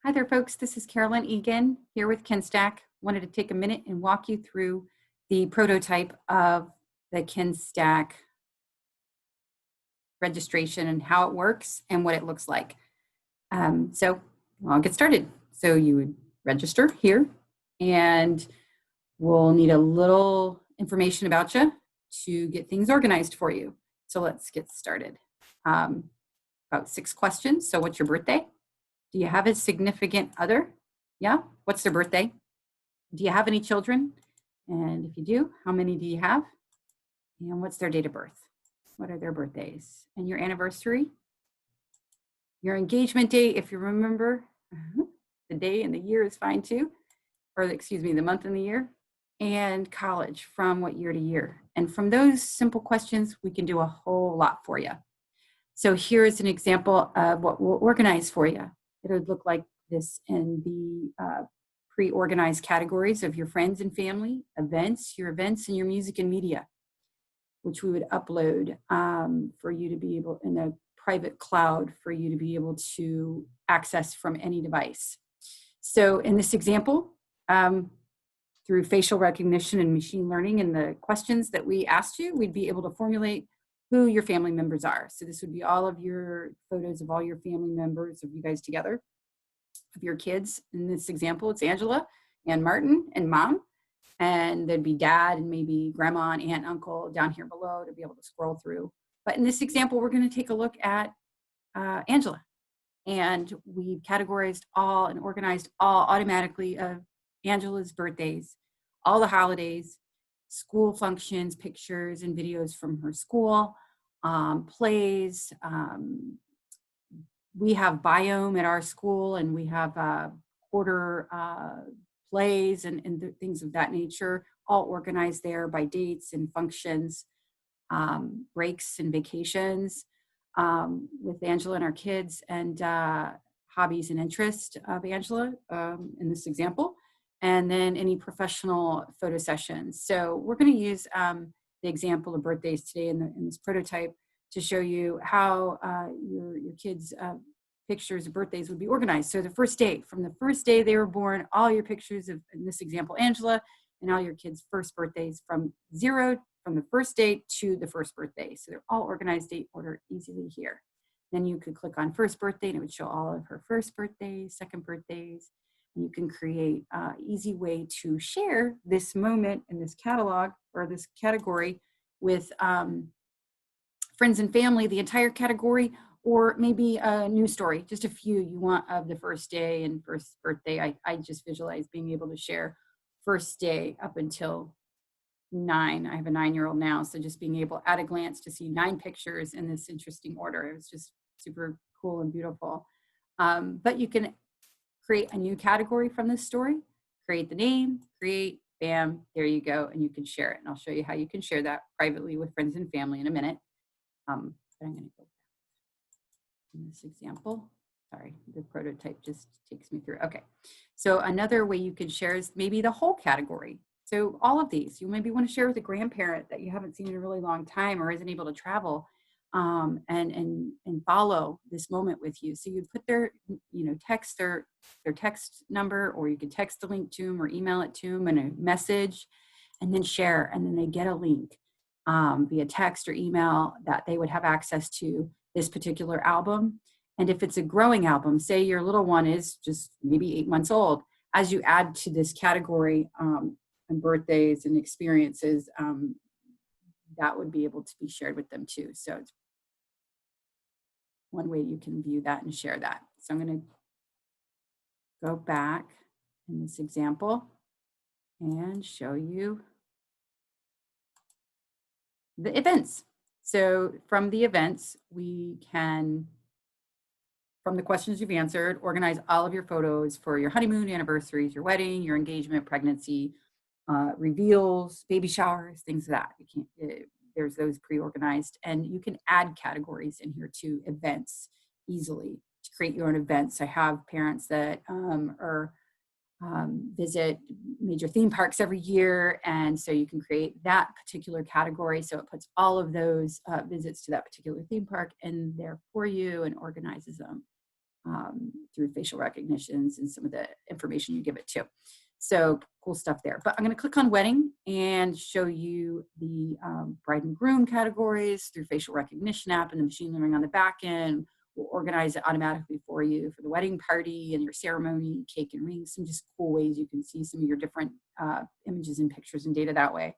Hi there, folks. This is Carolyn Eagen here with Kinstak. Wanted to take a minute and walk you through the prototype of the Kinstak registration and how it works and what it looks like. So I'll get started. So you would register here, and we'll need a little information about you to get things organized for you. So let's get started. About 6 questions. So what's your birthday? Do you have a significant other? Yeah. What's their birthday? Do you have any children? And if you do, how many do you have? And what's their date of birth? What are their birthdays? And your anniversary? Your engagement date, if you remember, the day and the year is fine too. Or excuse me, the month and the year. And college, from what year to year. And from those simple questions, we can do a whole lot for you. So here's an example of what we'll organize for you. It would look like this in the pre-organized categories of your friends and family, your events, and your music and media, which we would upload for you to be able, in a private cloud, for you to be able to access from any device. So in this example, through facial recognition and machine learning and the questions that we asked you, we'd be able to formulate who your family members are. So this would be all of your photos of all your family members, of you guys together, of your kids. In this example, it's Angela and Martin and mom. And there'd be dad and maybe grandma and aunt and uncle down here below to be able to scroll through. But in this example, we're going to take a look at Angela. And we've categorized all and organized all automatically of Angela's birthdays, all the holidays, school functions, pictures and videos from her school, plays. We have biome at our school, and we have quarter plays and things of that nature, all organized there by dates and functions, breaks and vacations with Angela and our kids, and hobbies and interests of Angela in this example. And then any professional photo sessions. So we're going to use the example of birthdays today in this prototype to show you how your kids' pictures of birthdays would be organized. So the first day, from the first day they were born, all your pictures of, in this example, Angela, and all your kids' first birthdays from the first day to the first birthday. So they're all organized date order easily here. Then you could click on first birthday and it would show all of her first birthdays, second birthdays. You can create an easy way to share this moment in this catalog or this category with friends and family, the entire category, or maybe a news story, just a few you want of the first day and first birthday. I just visualize being able to share first day up until 9. I have a 9-year-old now, so just being able at a glance to see 9 pictures in this interesting order. It was just super cool and beautiful. But you can create a new category from this story, create the name, bam, there you go, and you can share it. And I'll show you how you can share that privately with friends and family in a minute. But I'm going to go back in this example. Sorry, the prototype just takes me through. Okay, so another way you can share is maybe the whole category. So all of these, you maybe want to share with a grandparent that you haven't seen in a really long time or isn't able to travel. And follow this moment with you. So you'd put their, text their text number, or you could text the link to them or email it to them in a message, and then share. And then they get a link via text or email that they would have access to this particular album. And if it's a growing album, say your little one is just maybe 8 months old, as you add to this category and birthdays and experiences, that would be able to be shared with them too. So it's one way you can view that and share that. So I'm going to go back in this example and show you the events. So from the events, we can, from the questions you've answered, organize all of your photos for your honeymoon, anniversaries, your wedding, your engagement, pregnancy, reveals, baby showers, things of that. There's those pre-organized, and you can add categories in here to events easily to create your own events. I have parents that visit major theme parks every year, and so you can create that particular category. So it puts all of those visits to that particular theme park in there for you and organizes them. through facial recognitions and some of the information you give it to. So cool stuff there. But I'm going to click on wedding and show you the bride and groom categories through facial recognition app, and the machine learning on the back end will organize it automatically for you for the wedding party and your ceremony, cake and rings. Some just cool ways you can see some of your different images and pictures and data that way.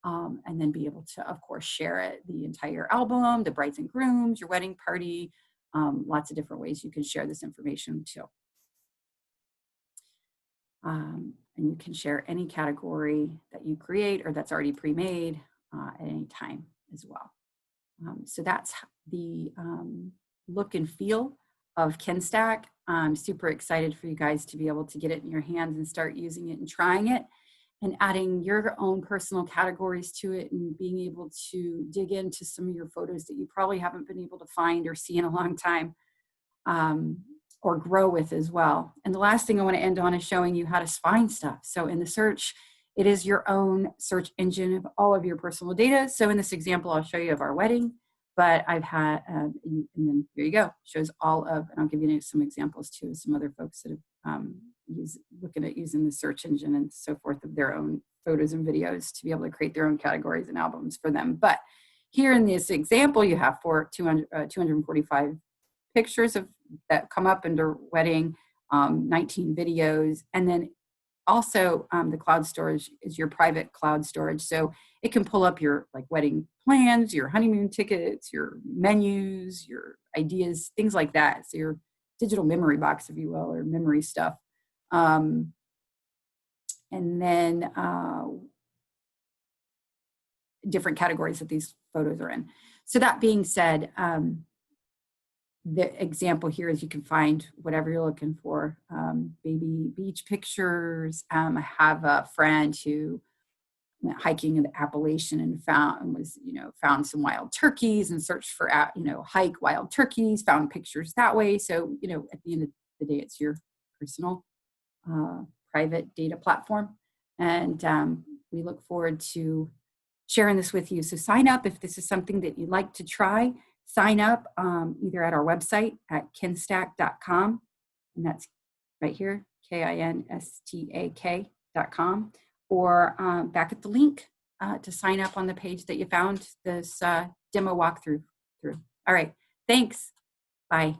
And then be able to, of course, share it, the entire album, the brides and grooms, your wedding party, lots of different ways you can share this information too. And you can share any category that you create or that's already pre-made at any time as well. So that's the look and feel of Kinstak. I'm super excited for you guys to be able to get it in your hands and start using it and trying it and adding your own personal categories to it and being able to dig into some of your photos that you probably haven't been able to find or see in a long time. Or grow with as well. And the last thing I want to end on is showing you how to find stuff. So in the search, it is your own search engine of all of your personal data. So in this example, I'll show you of our wedding, but I've had, and then here you go, shows all of, and I'll give you some examples too, some other folks that have looking at using the search engine and so forth of their own photos and videos to be able to create their own categories and albums for them. But here in this example, you have 245 pictures of that come up under wedding, 19 videos, and then also the cloud storage is your private cloud storage. So it can pull up your like wedding plans, your honeymoon tickets, your menus, your ideas, things like that. So your digital memory box, if you will, or memory stuff. And then different categories that these photos are in. So that being said, the example here is you can find whatever you're looking for. Baby beach pictures. I have a friend who went hiking in the Appalachian and found some wild turkeys and searched for, hike wild turkeys, found pictures that way. So, at the end of the day, it's your personal private data platform. And we look forward to sharing this with you. So sign up if this is something that you'd like to try. Sign up either at our website at kinstak.com, and that's right here, kinstak.com, or back at the link to sign up on the page that you found this demo walkthrough through. All right, thanks. Bye.